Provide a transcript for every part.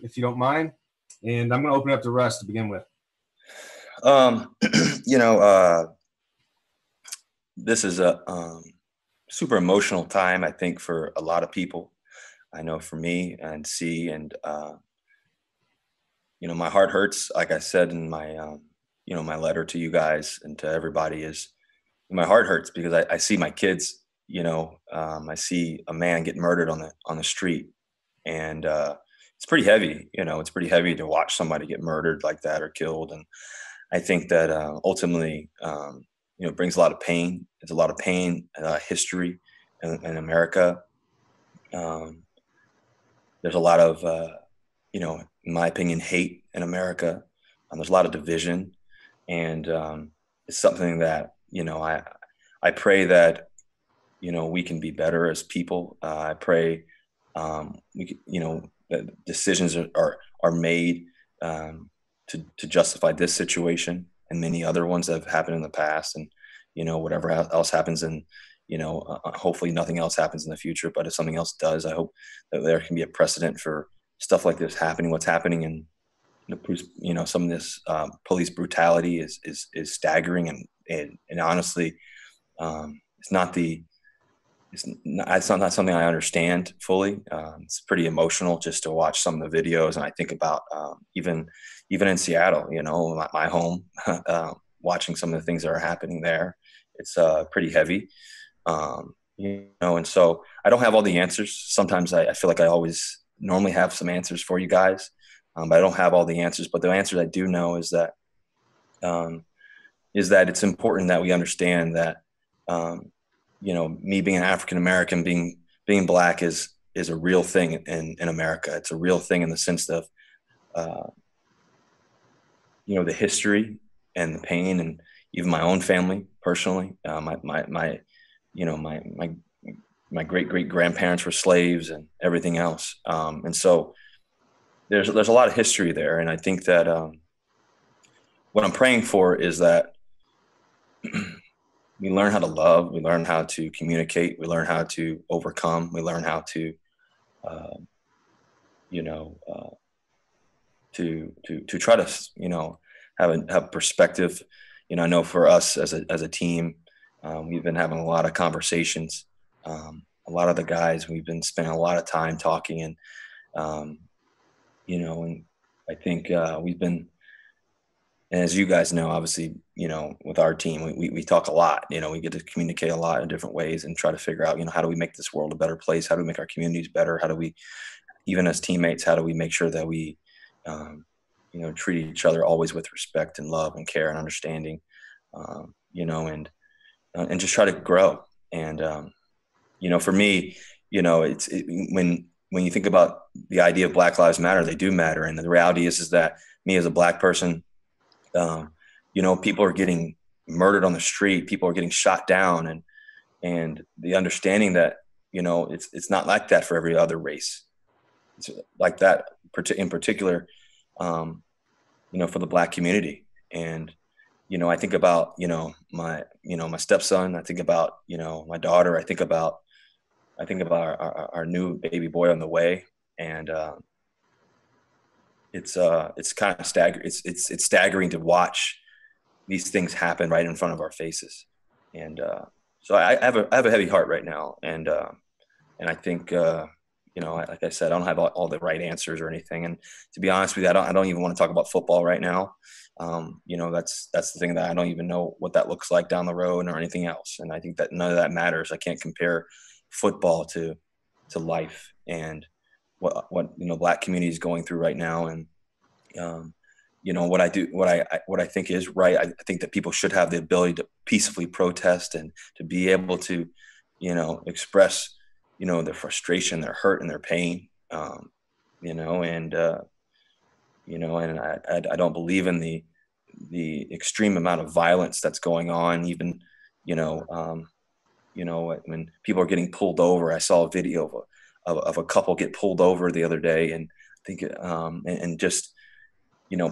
if you don't mind. And I'm going to open it up to Russ to begin with. Um, you know, this is a super emotional time, I think, for a lot of people. I know for me and my heart hurts. Like I said in my, my letter to you guys and to everybody is my heart hurts because I see my kids. I see a man get murdered on the street, and it's pretty heavy. It's pretty heavy to watch somebody get murdered like that or killed. And I think that ultimately, brings a lot of pain. It's a lot of pain, history in America. Um, there's a lot of, in my opinion, hate in America. There's a lot of division, and it's something that I pray that we can be better as people. I pray that decisions are made to justify this situation and many other ones that have happened in the past, and whatever else happens, and hopefully nothing else happens in the future. But if something else does, I hope that there can be a precedent for stuff like this happening. What's happening in some of this police brutality is staggering, and honestly, it's not the it's not something I understand fully. It's pretty emotional just to watch some of the videos, and I think about even in Seattle, my home, watching some of the things that are happening there. It's pretty heavy, and so I don't have all the answers. Sometimes I feel like I always normally have some answers for you guys, but I don't have all the answers. But the answers I do know is that it's important that we understand that. Me being an African American, being black is a real thing in America. It's a real thing in the sense of, the history and the pain, and even my own family personally. My great grandparents were slaves and everything else, and so there's a lot of history there. And I think that what I'm praying for is that. We learn how to love, we learn how to communicate, we learn how to overcome, we learn how to, to try to, have perspective. I know for us as a team, we've been having a lot of conversations. A lot of the guys, we've been spending a lot of time talking, and, and I think we've been, and as you guys know, obviously, with our team, we talk a lot. We get to communicate a lot in different ways and try to figure out, how do we make this world a better place? How do we make our communities better? How do we, even as teammates, how do we make sure that we, treat each other always with respect and love and care and understanding, and just try to grow. And, for me, when you think about the idea of Black Lives Matter, they do matter. And the reality is that me as a Black person, people are getting murdered on the street. People are getting shot down, and the understanding that, it's not like that for every other race. It's like that in particular, for the Black community. And, I think about, my stepson. I think about, my daughter. I think about our new baby boy on the way. And, it's kind of staggering. It's staggering to watch these things happen right in front of our faces. And so I have a heavy heart right now. And I think, like I said, I don't have all the right answers or anything. And to be honest with you, I don't even want to talk about football right now. That's the thing, that I don't even know what that looks like down the road or anything else. And I think that none of that matters. I can't compare football to life and what Black community is going through right now. And what I think is right. I think that people should have the ability to peacefully protest and to be able to express their frustration, their hurt, and their pain. And I don't believe in the extreme amount of violence that's going on. Even when people are getting pulled over. I saw a video of a couple get pulled over the other day, and I think and just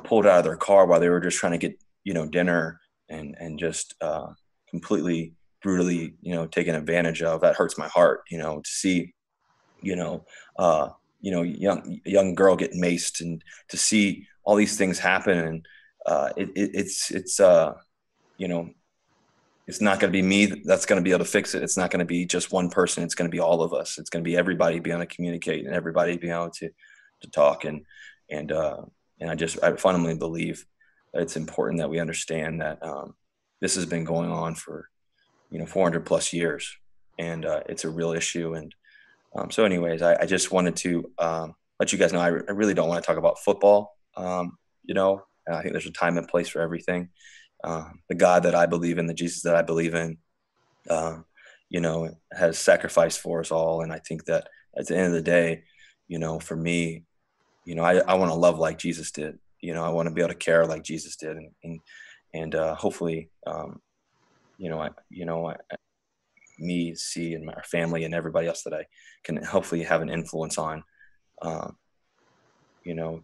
pulled out of their car while they were just trying to get dinner, and just completely brutally taken advantage of. That hurts my heart, to see young girl get maced, and to see all these things happen. And it's it's not going to be me that's going to be able to fix it. It's not going to be just one person. It's going to be all of us. It's going to be everybody being able to communicate and everybody being able to talk. And I fundamentally believe that it's important that we understand that this has been going on for 400 plus years, and it's a real issue. And so anyways, I just wanted to let you guys know I really don't want to talk about football. I think there's a time and place for everything. The God that I believe in, the Jesus that I believe in, has sacrificed for us all. And I think that at the end of the day, for me, I want to love like Jesus did. I want to be able to care like Jesus did. And hopefully, me, C, and my family and everybody else that I can hopefully have an influence on,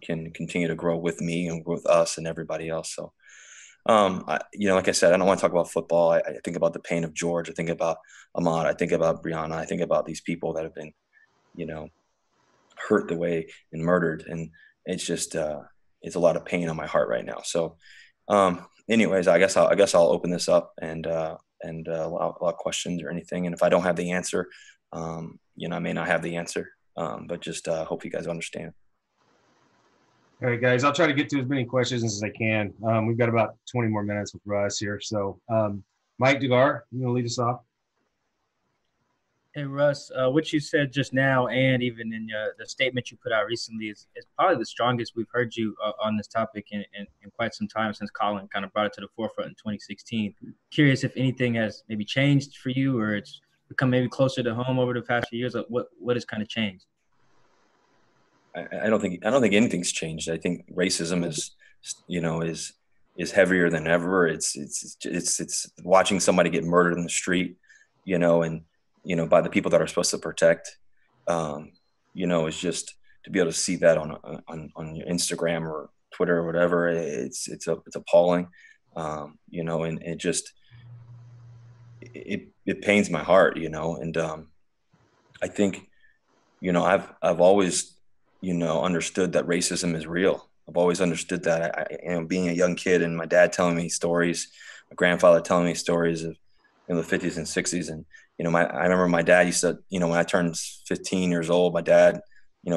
can continue to grow with me and with us and everybody else. So, like I said, I don't want to talk about football. I think about the pain of George. I think about Ahmad. I think about Brianna. I think about these people that have been, hurt the way and murdered. And it's just, it's a lot of pain on my heart right now. So, anyways, I guess I'll open this up and allow questions or anything. And if I don't have the answer, I may not have the answer, but just hope you guys understand. All right, guys, I'll try to get to as many questions as I can. We've got about 20 more minutes with Russ here. So, Mike Dugar, you want to lead us off? Hey, Russ, what you said just now, and even in the statement you put out recently, is probably the strongest we've heard you on this topic in quite some time, since Colin kind of brought it to the forefront in 2016. Curious if anything has maybe changed for you, or it's become maybe closer to home over the past few years. What has kind of changed? I don't think anything's changed. I think racism is heavier than ever. It's watching somebody get murdered in the street, and by the people that are supposed to protect, is just to be able to see that on your Instagram or Twitter or whatever. It's appalling, and it pains my heart, and I think, I've always, understood that racism is real. I've always understood that. Being a young kid and my dad telling me stories, my grandfather telling me stories of the 50s and 60s. And, I remember my dad used to, when I turned 15 years old, my dad,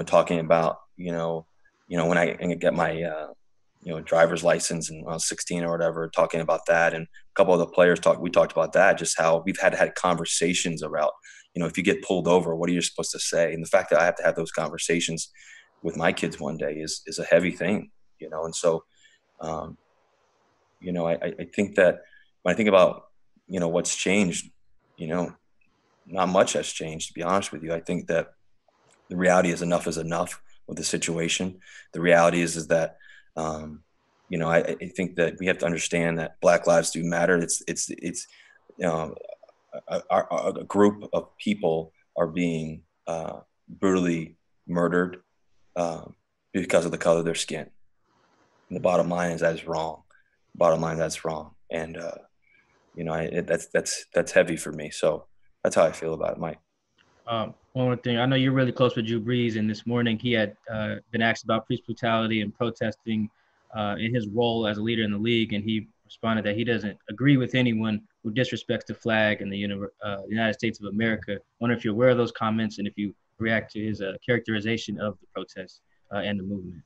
talking about, when I get my, driver's license and when I was 16 or whatever, talking about that. And a couple of the players we talked about that, just how we've had conversations about, if you get pulled over, what are you supposed to say? And the fact that I have to have those conversations with my kids one day is a heavy thing, And so, I think that when I think about, what's changed, not much has changed, to be honest with you. I think that the reality is enough with the situation. The reality is that, I think that we have to understand that Black lives do matter. It's a group of people are being brutally murdered because of the color of their skin. And the bottom line is that's wrong. And that's heavy for me. So that's how I feel about it, Mike. One more thing, I know you're really close with Drew Brees, and this morning he had been asked about police brutality and protesting in his role as a leader in the league, and he responded that he doesn't agree with anyone who disrespects the flag and the United States of America. I wonder if you're aware of those comments and if you react to his characterization of the protests and the movement.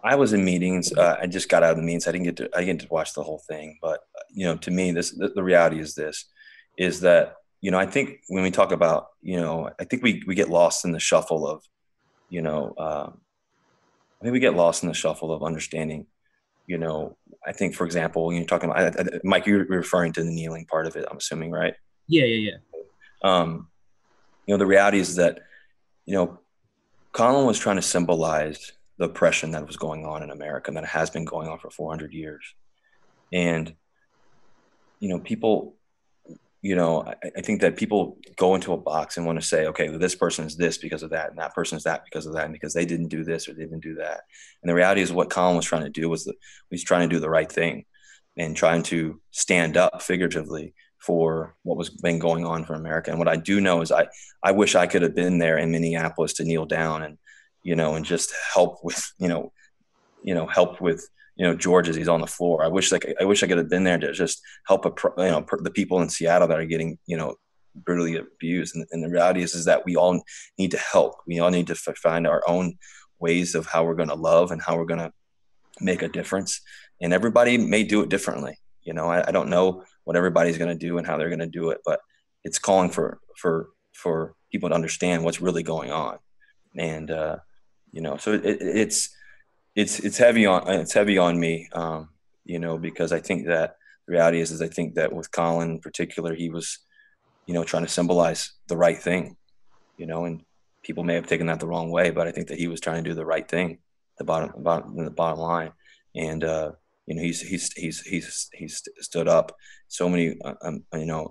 I was in meetings. I just got out of the meetings. I didn't get to watch the whole thing. But, to me, the reality is that, I think when we talk about, I think we get lost in the shuffle of, I think we get lost in the shuffle of understanding, I think, for example, when you're talking about, Mike, you're referring to the kneeling part of it, I'm assuming, right? Yeah. The reality is that, Colin was trying to symbolize the oppression that was going on in America and that has been going on for 400 years. And, people, I think that people go into a box and want to say, okay, well, this person is this because of that, and that person is that because of that, and because they didn't do this or they didn't do that. And the reality is what Colin was trying to do was he's trying to do the right thing and trying to stand up figuratively for what was been going on for America. And what I do know is I wish I could have been there in Minneapolis to kneel down and just help with, help with, George as he's on the floor. I wish I could have been there to just help, the people in Seattle that are getting, brutally abused. And the reality is that we all need to help. We all need to find our own ways of how we're going to love and how we're going to make a difference. And everybody may do it differently. I don't know what everybody's going to do and how they're going to do it, but it's calling for people to understand what's really going on. And, so it's heavy on me, because I think that the reality is I think that with Colin in particular, he was, trying to symbolize the right thing, and people may have taken that the wrong way, but I think that he was trying to do the right thing, the bottom line. And, he's stood up so many,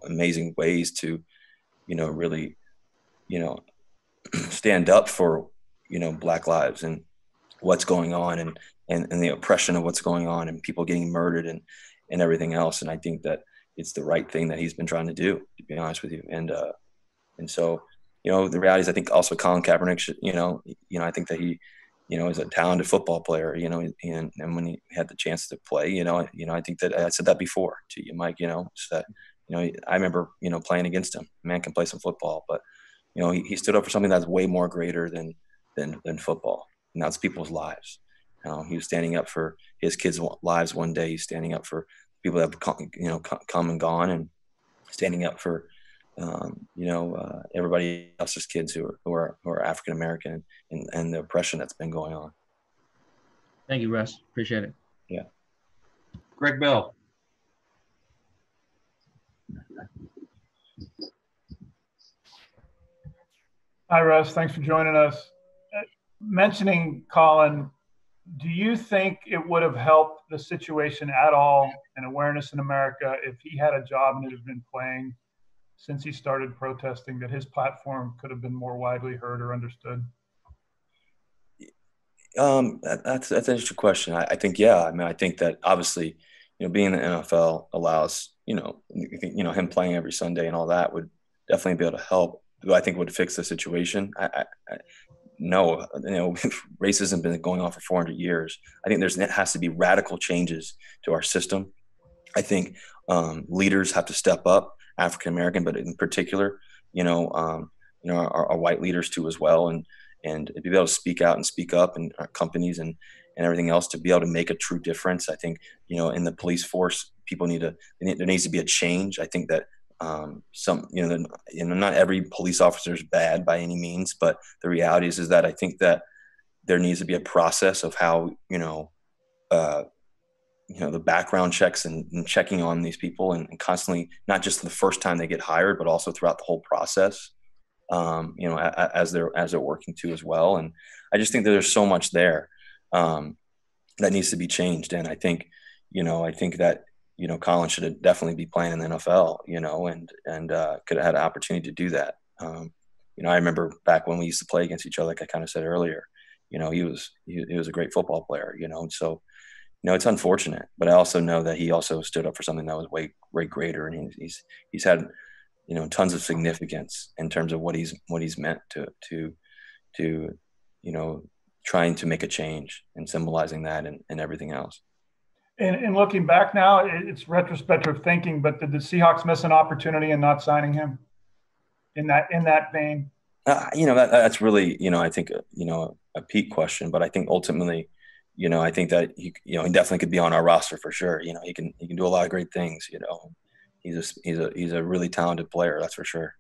amazing ways to, really, stand up for, Black lives and what's going on and the oppression of what's going on and people getting murdered and everything else. And I think that it's the right thing that he's been trying to do, to be honest with you. And so, the reality is I think also Colin Kaepernick should, I think that he, is a talented football player, and when he had the chance to play, I think that I said that before to you, Mike, so that, I remember, playing against him. Man can play some football, but, he stood up for something that's way more greater than football. And that's people's lives. He was standing up for his kids' lives one day. He's standing up for people that have come and gone, and standing up for everybody else's kids who are African American and the oppression that's been going on. Thank you, Russ. Appreciate it. Yeah. Greg Bell. Hi, Russ. Thanks for joining us. Mentioning Colin, do you think it would have helped the situation at all and awareness in America if he had a job and it had been playing since he started protesting, that his platform could have been more widely heard or understood? That's an interesting question. I think, yeah. I mean, I think that obviously, being in the NFL allows, him playing every Sunday and all that would definitely be able to help. Do I think would fix the situation? No, racism has been going on for 400 years. I think there has to be radical changes to our system. I think leaders have to step up, African American, but in particular, our white leaders too as well, and be able to speak out and speak up, and our companies and everything else to be able to make a true difference. I think in the police force, there needs to be a change. I think that not every police officer is bad by any means, but the reality is that I think that there needs to be a process of how, the background checks and checking on these people and constantly, not just the first time they get hired, but also throughout the whole process, as they're working too as well. And I just think that there's so much there, that needs to be changed. And I think that, Colin should definitely be playing in the NFL, and could have had an opportunity to do that. I remember back when we used to play against each other, like I kind of said earlier, he was a great football player, so, it's unfortunate, but I also know that he also stood up for something that was way greater. And he's had, tons of significance in terms of what he's meant to trying to make a change and symbolizing that and everything else. And looking back now, it's retrospective thinking, but did the Seahawks miss an opportunity in not signing him in that vein? That's really, I think, a peak question, but I think ultimately, I think that he definitely could be on our roster for sure. He can do a lot of great things. He's a really talented player, that's for sure.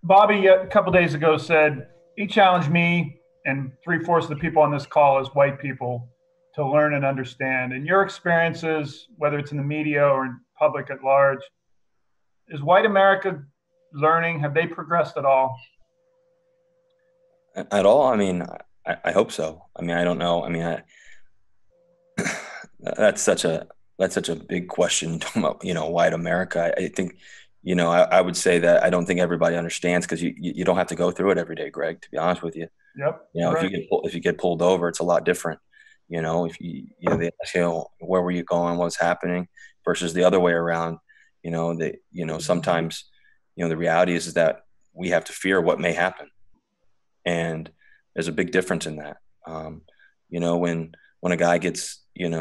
Bobby, a couple days ago, said he challenged me and 3/4 of the people on this call as white people to learn and understand. And your experiences, whether it's in the media or in public at large, is white America learning? Have they progressed at all? At all? I mean, I hope so. I mean, I don't know. I mean, that's such a big question, talking about, white America. I think, I would say that I don't think everybody understands, because you don't have to go through it every day, Greg, to be honest with you. Yep. Right. If you get pulled over, it's a lot different. If they ask, where were you going, what's happening, versus the other way around. Sometimes, the reality is that we have to fear what may happen, and There's a big difference in that. You know, when a guy gets, think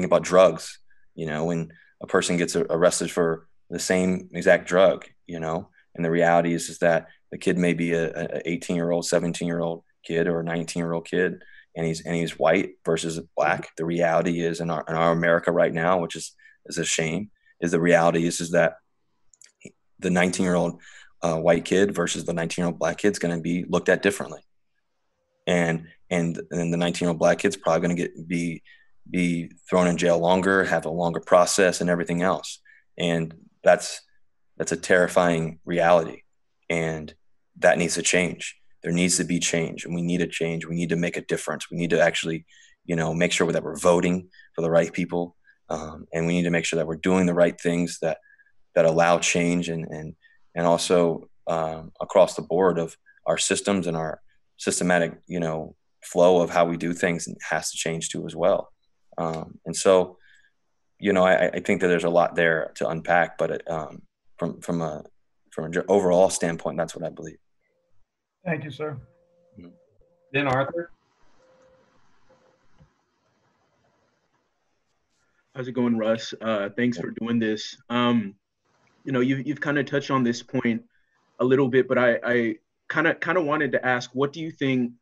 about drugs, when a person gets arrested for the same exact drug, and the reality is that the kid may be a 18-year-old, 17-year-old kid or a 19-year-old kid, and he's white versus black. The reality is in our America right now, which is a shame, is the reality is that the 19-year-old white kid versus the 19-year-old black kid is going to be looked at differently. And the 19-year-old black kid's probably going to be thrown in jail longer, have a longer process and everything else. And that's a terrifying reality. And that needs to change. There needs to be change, and we need a change. We need to make a difference. We need to actually, make sure that we're voting for the right people. And we need to make sure that we're doing the right things that allow change and also across the board of our systems and our systematic, flow of how we do things has to change too as well. And so, I think that there's a lot there to unpack, but from an overall standpoint, that's what I believe. Thank you, sir. Then Arthur. How's it going, Russ? Thanks for doing this. You've kind of touched on this point a little bit, but I kind of wanted to ask, what do you think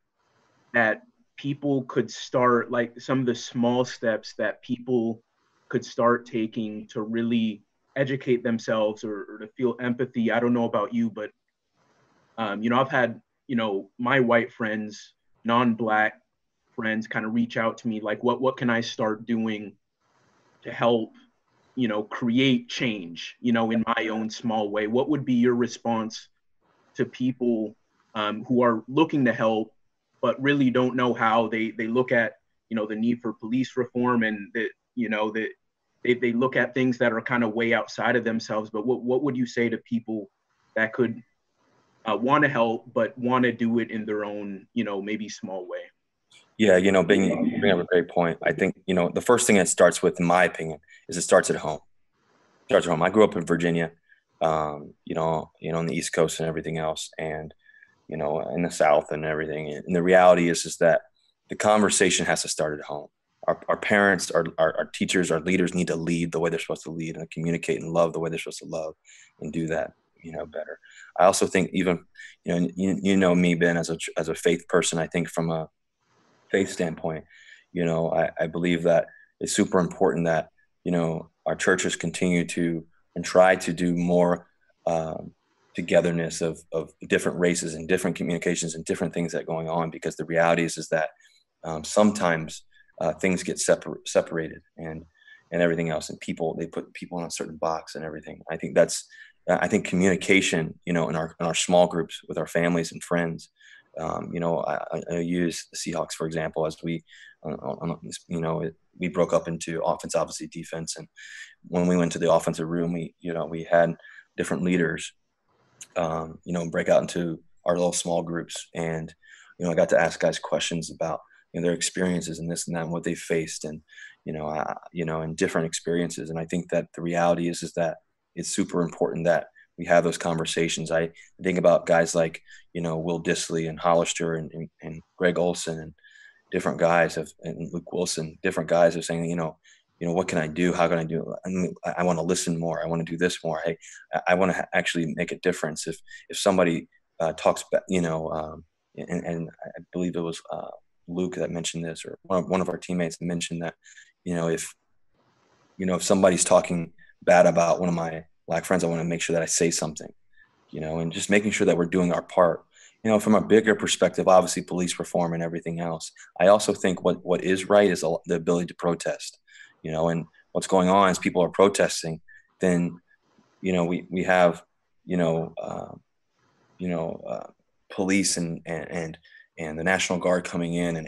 that people could start, like some of the small steps that people could start taking to really educate themselves or to feel empathy? I don't know about you, but I've had, my white friends, non-black friends kind of reach out to me like, what can I start doing to help, create change, in my own small way? What would be your response to people who are looking to help, but really don't know how? They look at, the need for police reform, and that, they look at things that are kind of way outside of themselves. But what would you say to people that could want to help, but want to do it in their own, maybe small way? Yeah, you bring up a great point. I think, the first thing it starts with, in my opinion, is it starts at home. It starts at home. I grew up in Virginia, on the East Coast and everything else, and, in the South and everything. And the reality is that the conversation has to start at home. Our parents, our teachers, our leaders need to lead the way they're supposed to lead, and communicate and love the way they're supposed to love, and do that, better. I also think even, me, Ben, as a faith person, I think from a faith standpoint, I believe that it's super important that, our churches continue to and try to do more togetherness of different races and different communications and different things that are going on, because the reality is that sometimes things get separated and everything else, and they put people in a certain box and everything. I think communication, in our small groups with our families and friends. I use the Seahawks, for example, as we broke up into offense, obviously defense. And when we went to the offensive room, we had different leaders, break out into our little small groups. And, I got to ask guys questions about, their experiences and this and that, and what they faced, and, and different experiences. And I think that the reality is that it's super important that we have those conversations. I think about guys like, Will Dissly and Hollister and Greg Olson and different guys and Luke Wilson, different guys are saying, what can I do? How can I do it? I want to listen more. I want to do this more. Hey, I want to actually make a difference. If somebody talks, and I believe it was Luke that mentioned this, or one of our teammates mentioned that, if somebody's talking bad about one of my black friends, I want to make sure that I say something, and just making sure that we're doing our part. From a bigger perspective, obviously police reform and everything else. I also think what is right is the ability to protest, and what's going on is people are protesting. Then, we have, police and the National Guard coming in, and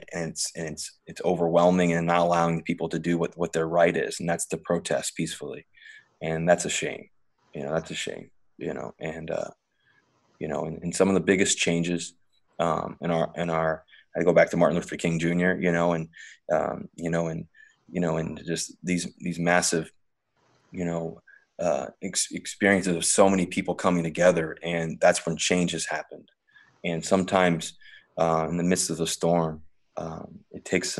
it's overwhelming and not allowing the people to do what their right is, and that's to protest peacefully, and that's a shame. That's a shame. And some of the biggest changes in our I go back to Martin Luther King Jr. And just these massive experiences of so many people coming together, and that's when change has happened. And sometimes in the midst of the storm, it takes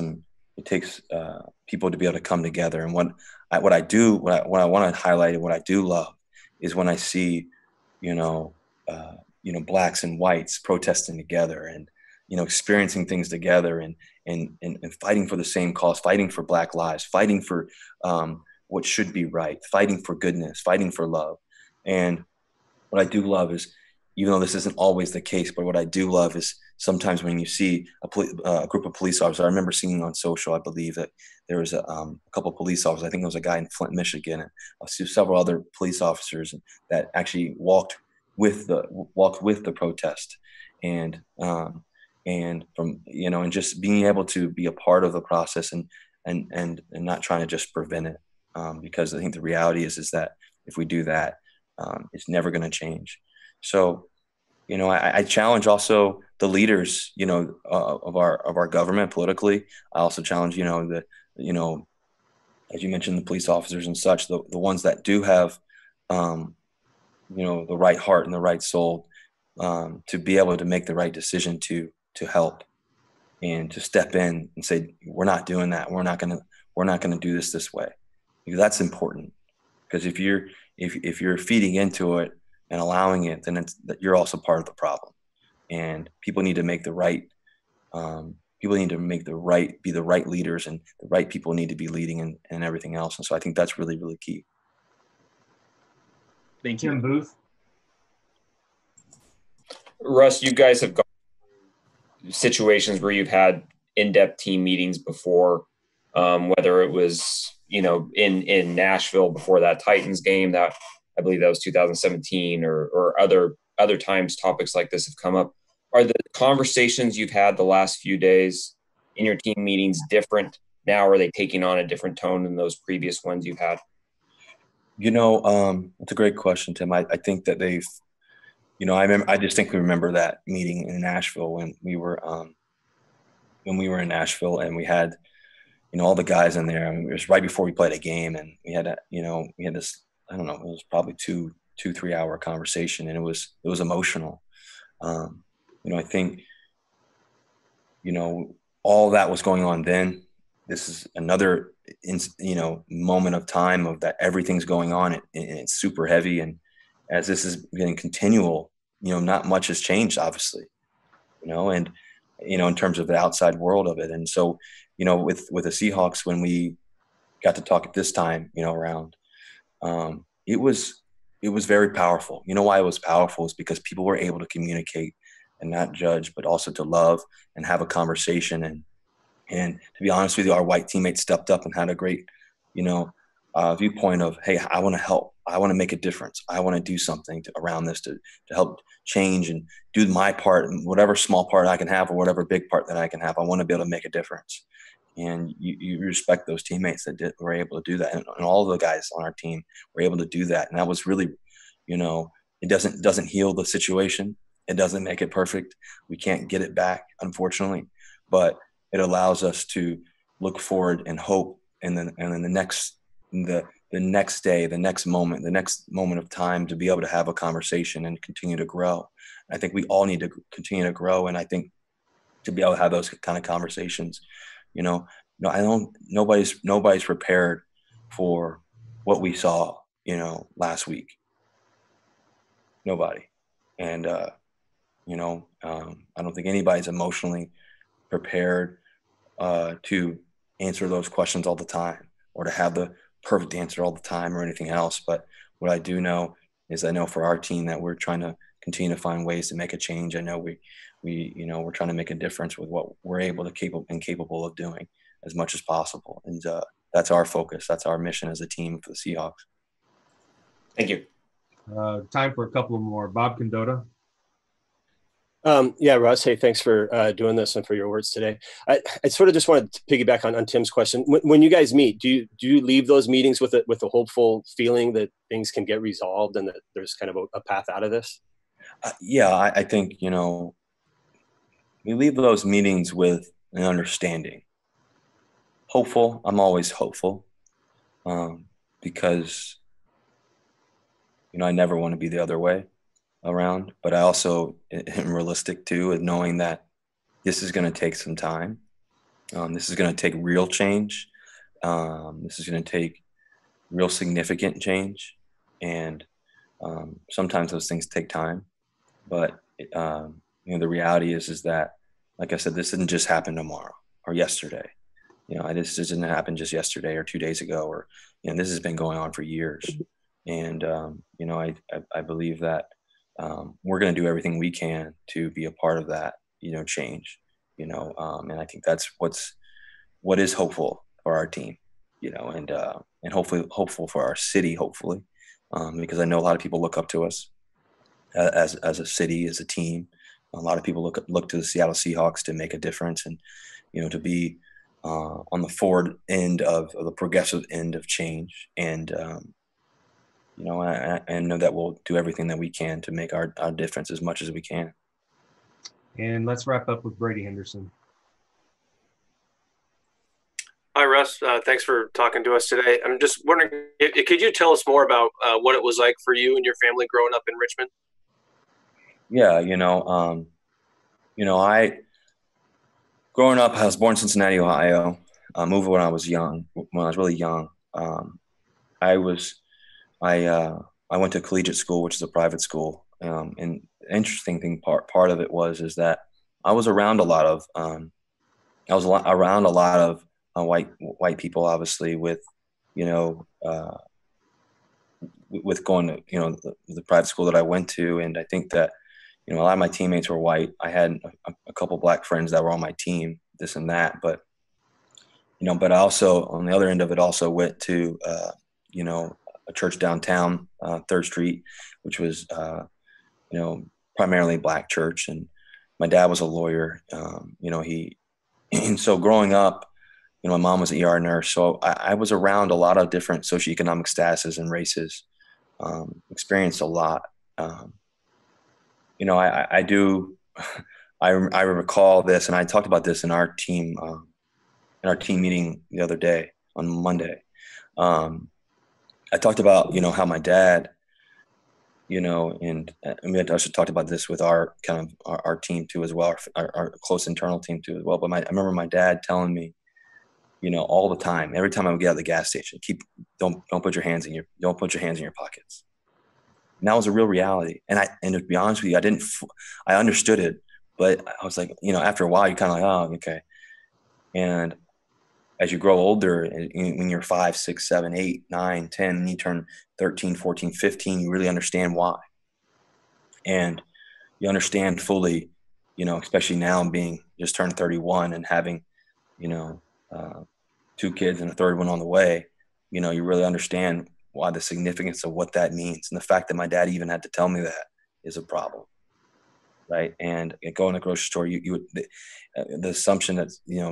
people to be able to come together. And what I want to highlight and what I do love is when I see, blacks and whites protesting together and, experiencing things together and fighting for the same cause, fighting for Black lives, fighting for what should be right, fighting for goodness, fighting for love. And what I do love is, even though this isn't always the case, but what I do love is sometimes when you see a group of police officers. I remember seeing on social, I believe that there was a couple of police officers. I think there was a guy in Flint, Michigan, and several other police officers that actually walked with the protest, and from and just being able to be a part of the process and not trying to just prevent it, because I think the reality is that if we do that, it's never going to change. So, I challenge also the leaders, of our government politically. I also challenge, as you mentioned, the police officers and such, the ones that do have, the right heart and the right soul, to be able to make the right decision to help and to step in and say, we're not doing that. We're not going to do this way. Because that's important. Because if you're feeding into it and allowing it, then you're also part of the problem. And people need to make the right. Be the right leaders, and the right people need to be leading and everything else. And so I think that's really, really key. Thank you. Tim Booth. Russ, you guys have gone through situations where you've had in-depth team meetings before, whether it was, in Nashville before that Titans game, that I believe that was 2017, or other times topics like this have come up. Are the conversations you've had the last few days in your team meetings different now? Or are they taking on a different tone than those previous ones you've had? It's a great question, Tim. I think that they've, I distinctly remember that meeting in Nashville when we were in Nashville, and we had, all the guys in there. I mean, it was right before we played a game, and we had this, I don't know, it was probably 2-3 hour conversation, and it was emotional. I think, all that was going on then. This is another, moment of time of that everything's going on, and it's super heavy. And as this is getting continual, not much has changed, obviously, and, in terms of the outside world of it. And so, with the Seahawks, when we got to talk at this time, around, it was very powerful. You know why it was powerful is because people were able to communicate and not judge, but also to love and have a conversation. And to be honest with you, our white teammates stepped up and had a great, viewpoint of, hey, I want to help. I want to make a difference. I want to do something around this to help change and do my part, and whatever small part I can have or whatever big part that I can have. I want to be able to make a difference. And you respect those teammates that were able to do that. And all of the guys on our team were able to do that. And that was really, it doesn't heal the situation. It doesn't make it perfect. We can't get it back, unfortunately, but it allows us to look forward and hope. And then the next day, the next moment of time, to be able to have a conversation and continue to grow. I think we all need to continue to grow. And I think to be able to have those kind of conversations, nobody's prepared for what we saw, last week. Nobody. And, I don't think anybody's emotionally prepared to answer those questions all the time, or to have the perfect answer all the time, or anything else. But what I do know is, I know for our team that we're trying to continue to find ways to make a change. I know we're trying to make a difference with what we're capable of doing as much as possible. And that's our focus. That's our mission as a team for the Seahawks. Thank you. Time for a couple more. Bob Condotta. Yeah, Russ, hey, thanks for doing this and for your words today. I sort of just wanted to piggyback on Tim's question. When you guys meet, do you leave those meetings with a hopeful feeling that things can get resolved and that there's kind of a path out of this? Yeah, I think, we leave those meetings with an understanding. Hopeful. I'm always hopeful, because, I never want to be the other way around, but I also am realistic too, and knowing that, this is going to take some time. This is going to take real change. This is going to take real significant change. And sometimes those things take time. But, the reality is that, like I said, this didn't just happen tomorrow or yesterday. This didn't happen just yesterday or 2 days ago, or, this has been going on for years. And, I believe that we're going to do everything we can to be a part of that, change, and I think that's what is hopeful for our team, and hopefully hopeful for our city, hopefully, because I know a lot of people look up to us as a city, as a team. A lot of people look to the Seattle Seahawks to make a difference and, to be on the forward end of the progressive end of change. And, I know that we'll do everything that we can to make our difference as much as we can. And let's wrap up with Brady Henderson. Hi, Russ. Thanks for talking to us today. I'm just wondering, could you tell us more about what it was like for you and your family growing up in Richmond? Yeah, growing up, I was born in Cincinnati, Ohio. Moved when I was really young. I went to collegiate school, which is a private school. And the interesting thing part of it is that I was around a lot of white people, obviously, with with going to the private school that I went to, and I think that a lot of my teammates were white. I had a couple black friends that were on my team, this and that, but but I also, on the other end of it, also went to a church downtown, 3rd Street, which was primarily black church, and my dad was a lawyer. And so growing up, my mom was an ER nurse, so I was around a lot of different socioeconomic statuses and races. Experienced a lot. I recall this, and I talked about this in our team meeting the other day on Monday. I talked about how my dad, and I should talk about this with our kind of our team too as well, our close internal team too as well. But I remember my dad telling me, all the time, every time I would get out of the gas station, don't put your hands in your pockets. And that was a real reality. And to be honest with you, I understood it, but I was like, after a while, you're kind of like, oh, okay. And as you grow older, when you're 5, 6, 7, 8, 9, 10, and you turn 13, 14, 15, you really understand why. And you understand fully, especially now being just turned 31 and having, 2 kids and a third one on the way, you really understand why the significance of what that means. And the fact that my dad even had to tell me that is a problem. Right. And going to the grocery store, the assumption that,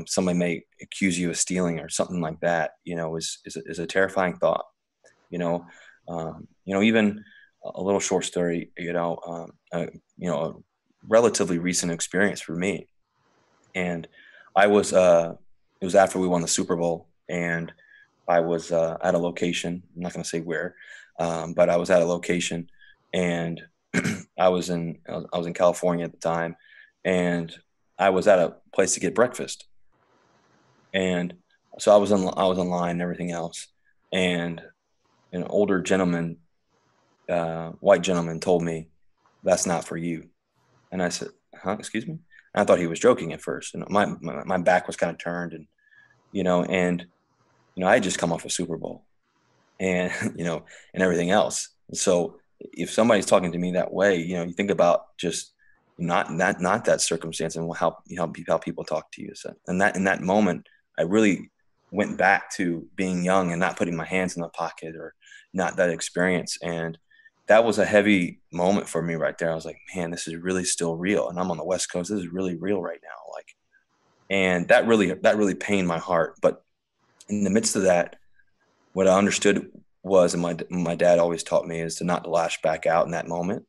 somebody may accuse you of stealing or something like that, is a terrifying thought, even a little short story, a relatively recent experience for me. And it was after we won the Super Bowl, and I was at a location. I'm not going to say where, but I was at a location, and I was in California at the time, and I was at a place to get breakfast, and so I was in line and everything else, and an older gentleman, white gentleman, told me, "That's not for you," and I said, "Huh? Excuse me?" And I thought he was joking at first, and my back was kind of turned, and I had just come off a Super Bowl, and and everything else, so if somebody's talking to me that way, you think about just not that circumstance and how people talk to you. So, and in that moment, I really went back to being young and not putting my hands in the pocket, or not that experience. And that was a heavy moment for me right there. I was like, man, this is really still real. And I'm on the West Coast. This is really real right now. And that really pained my heart. But in the midst of that, what I understood was, and my dad always taught me, is to not lash back out in that moment,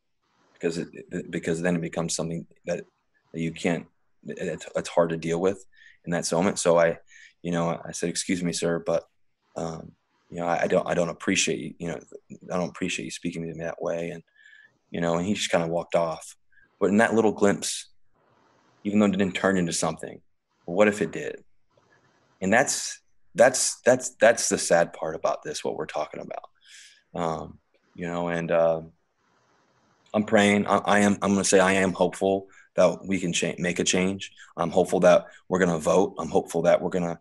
because then it becomes something that you can't, it's hard to deal with in that moment. So I said, "Excuse me, sir, but I don't appreciate you, I don't appreciate you speaking to me that way." And and he just kind of walked off. But in that little glimpse, even though it didn't turn into something. But what if it did? And that's the sad part about this, what we're talking about. You know, and I'm praying. I'm going to say I am hopeful that we can make a change. I'm hopeful that we're going to vote. I'm hopeful that we're going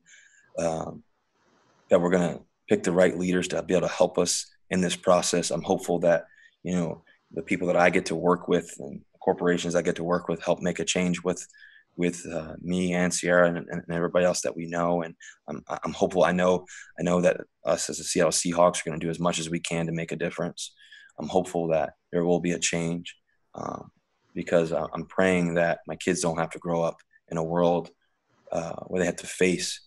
to pick the right leaders to be able to help us in this process. I'm hopeful that, you know, the people that I get to work with and corporations I get to work with help make a change with me and Sierra and everybody else that we know. And I'm hopeful. I know that us as the Seattle Seahawks are going to do as much as we can to make a difference. I'm hopeful that there will be a change because I'm praying that my kids don't have to grow up in a world where they have to face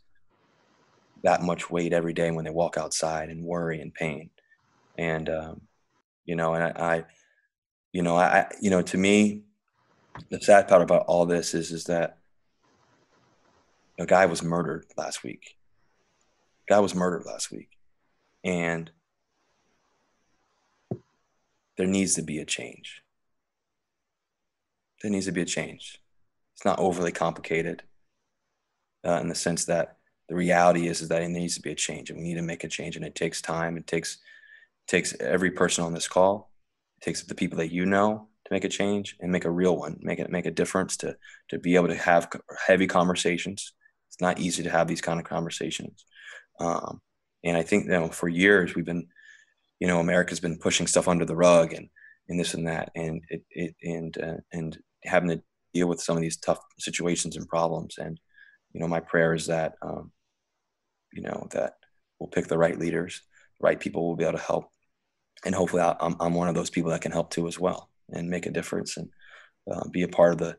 that much weight every day when they walk outside and worry and pain. And, you know, and I to me, the sad part about all this is that a guy was murdered last week. And there needs to be a change. It's not overly complicated in the sense that the reality is that it needs to be a change, and we need to make a change, and it takes time. It takes every person on this call. It takes the people that you know to make a change and make a real one, make a difference, to be able to have heavy conversations. It's not easy to have these kind of conversations. And I think, you know, for years we've been, you know, America's been pushing stuff under the rug and this and that, and and having to deal with some of these tough situations and problems. And, you know, my prayer is that, you know, that we'll pick the right leaders, the right people will be able to help. And hopefully I'm one of those people that can help too as well and make a difference and be a part of the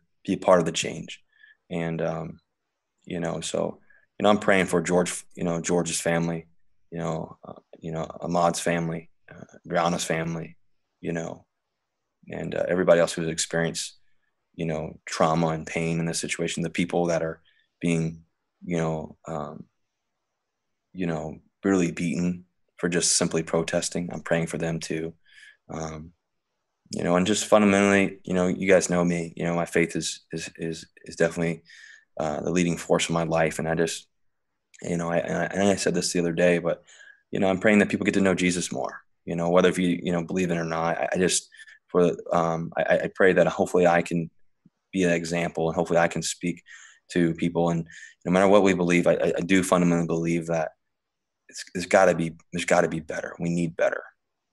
change. And, you know, so, you know, I'm praying for George, you know, George's family, you know, Ahmad's family, Brianna's family, you know, and everybody else who's experienced, you know, trauma and pain in this situation, the people that are being, you know, brutally beaten for just simply protesting. I'm praying for them too. You know, and just fundamentally, you know, you guys know me, you know, my faith is definitely the leading force of my life. And I just, you know, I said this the other day, but, you know, I'm praying that people get to know Jesus more, you know, whether if you know, believe it or not. I pray that hopefully I can be an example, and hopefully I can speak to people. And no matter what we believe, I do fundamentally believe that there's got to be better. We need better.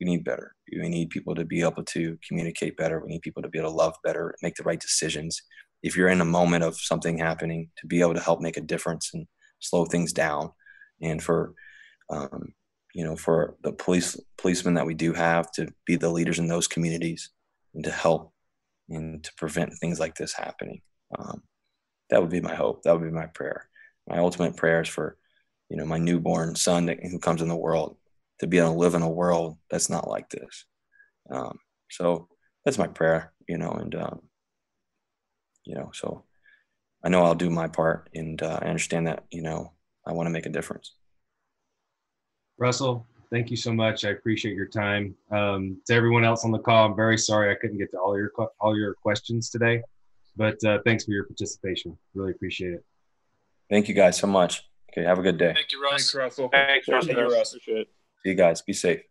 We need people to be able to communicate better. We need people to be able to love better, make the right decisions. If you're in a moment of something happening, to be able to help make a difference and slow things down. And for, you know, for the policemen that we do have to be the leaders in those communities and to help and to prevent things like this happening. That would be my hope. That would be my prayer. My ultimate prayer is for, you know, my newborn son who comes in the world to be able to live in a world that's not like this. So that's my prayer, you know, and, you know, so I know I'll do my part, and I understand that, you know, I want to make a difference. Russell, thank you so much. I appreciate your time. To everyone else on the call, I'm very sorry I couldn't get to all your questions today, but thanks for your participation. Really appreciate it. Thank you guys so much. Okay, have a good day. Thank you, Russ. Thanks, Russell. Thanks, Russ. Thank you, Russ. Appreciate it. See you guys. Be safe.